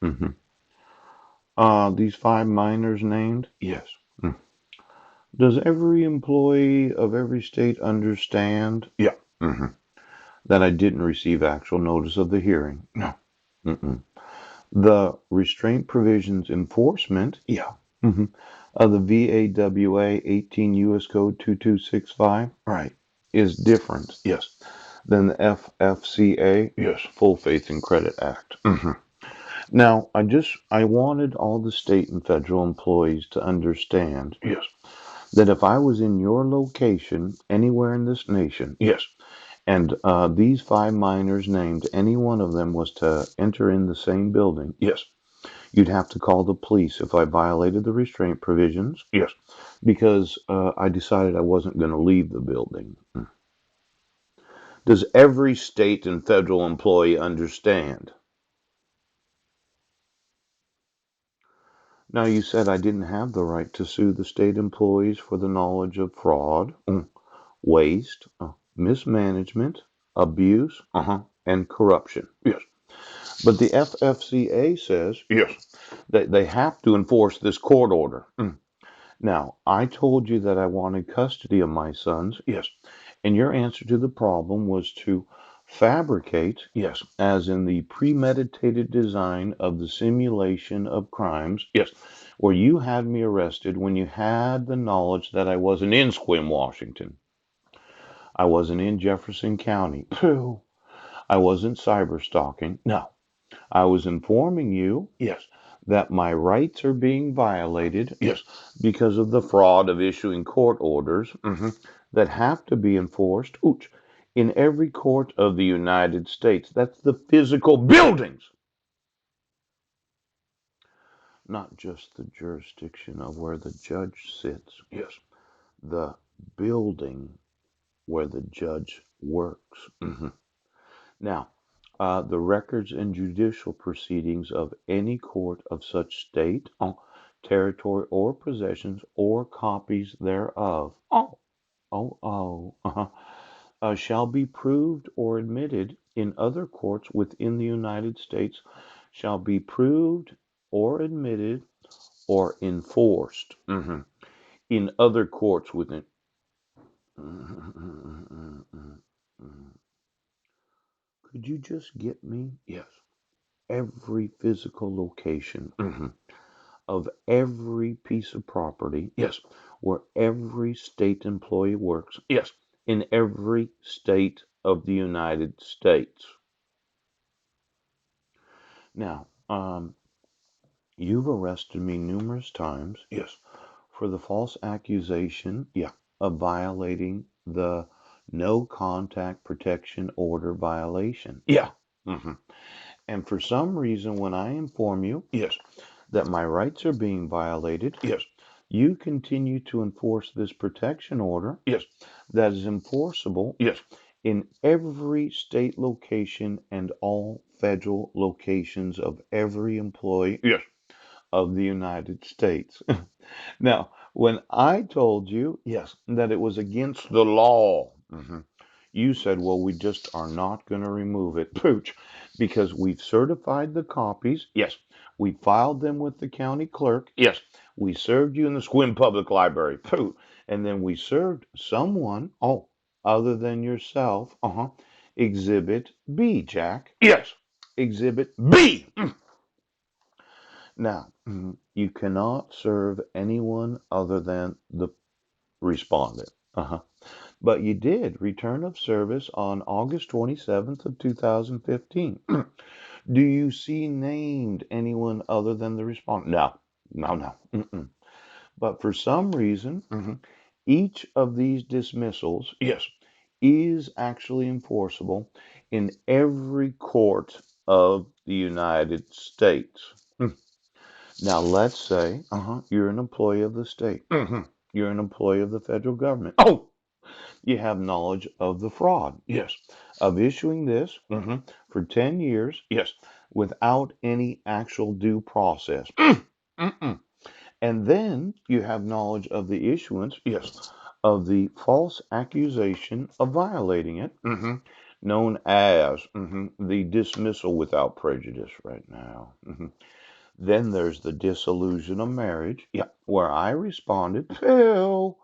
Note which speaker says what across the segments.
Speaker 1: hmm These five minors named? Yes. Mm. Does every employee of every state understand? Yeah. hmm That I didn't receive actual notice of the hearing? No. Mm-mm. The restraint provisions enforcement? Yeah. hmm Of the VAWA 18 U.S. Code 2265? Right. Is different? Yes. Than the FFCA? Yes. Full Faith and Credit Act. Now, I wanted all the state and federal employees to understand, yes, that if I was in your location anywhere in this nation, yes, and these five minors named, any one of them was to enter in the same building, yes, you'd have to call the police if I violated the restraint provisions, yes, because I decided I wasn't going to leave the building. Does every state and federal employee understand? Now, you said I didn't have the right to sue the state employees for the knowledge of fraud, waste, mismanagement, abuse, and corruption. Yes. But the FFCA says, yes, that they have to enforce this court order. Now, I told you that I wanted custody of my sons. Yes. And your answer to the problem was to fabricate, yes, as in the premeditated design of the simulation of crimes, yes, where you had me arrested when you had the knowledge that I wasn't in Sequim, Washington. I wasn't in Jefferson County. Pooh. I wasn't cyber stalking. No. I was informing you, yes, that my rights are being violated, yes, because of the fraud of issuing court orders that have to be enforced in every court of the United States. That's the physical buildings, not just the jurisdiction of where the judge sits. Yes, the building where the judge works. Now, the records and judicial proceedings of any court of such state, territory, or possessions, or copies thereof, shall be proved or admitted in other courts within the United States, shall be proved or admitted or enforced in other courts within. Could you just get me? Yes. Every physical location of every piece of property, yes, where every state employee works, yes, in every state of the United States. Now, you've arrested me numerous times, yes, for the false accusation, yeah, of violating the no contact protection order violation. Yeah. hmm And for some reason, when I inform you, yes, that my rights are being violated, yes, you continue to enforce this protection order, yes, that is enforceable, yes, in every state location and all federal locations of every employee, yes, of the United States. Now, when I told you, yes, that it was against the law, you said, well, we just are not going to remove it, pooch, because we've certified the copies. Yes. We filed them with the county clerk. Yes. We served you in the Sequim Public Library, pooh. And then we served someone, other than yourself, Exhibit B, Jack. Yes. Exhibit B. Now, you cannot serve anyone other than the respondent. But you did return of service on August 27th of 2015. Do you see named anyone other than the respondent? No, no, no. But for some reason, each of these dismissals, yes, is actually enforceable in every court of the United States. Now, let's say you're an employee of the state. You're an employee of the federal government. You have knowledge of the fraud, yes, of issuing this for 10 years, yes, without any actual due process. And then you have knowledge of the issuance, yes, of the false accusation of violating it. known as the dismissal without prejudice right now. Then there's the dissolution of marriage, yeah, where I responded, Phil,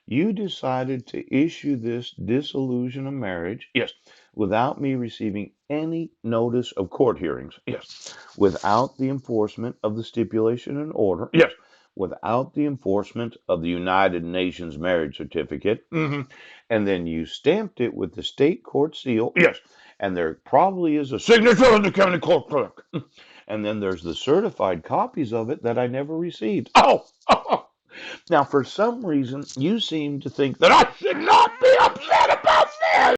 Speaker 1: you decided to issue this dissolution of marriage, yes, without me receiving any notice of court hearings, yes, without the enforcement of the stipulation and order, yes, without the enforcement of the United Nations marriage certificate, and then you stamped it with the state court seal, yes, and there probably is a signature of the county court clerk. And then there's the certified copies of it that I never received. Oh, now, for some reason, you seem to think that I should not be upset about this.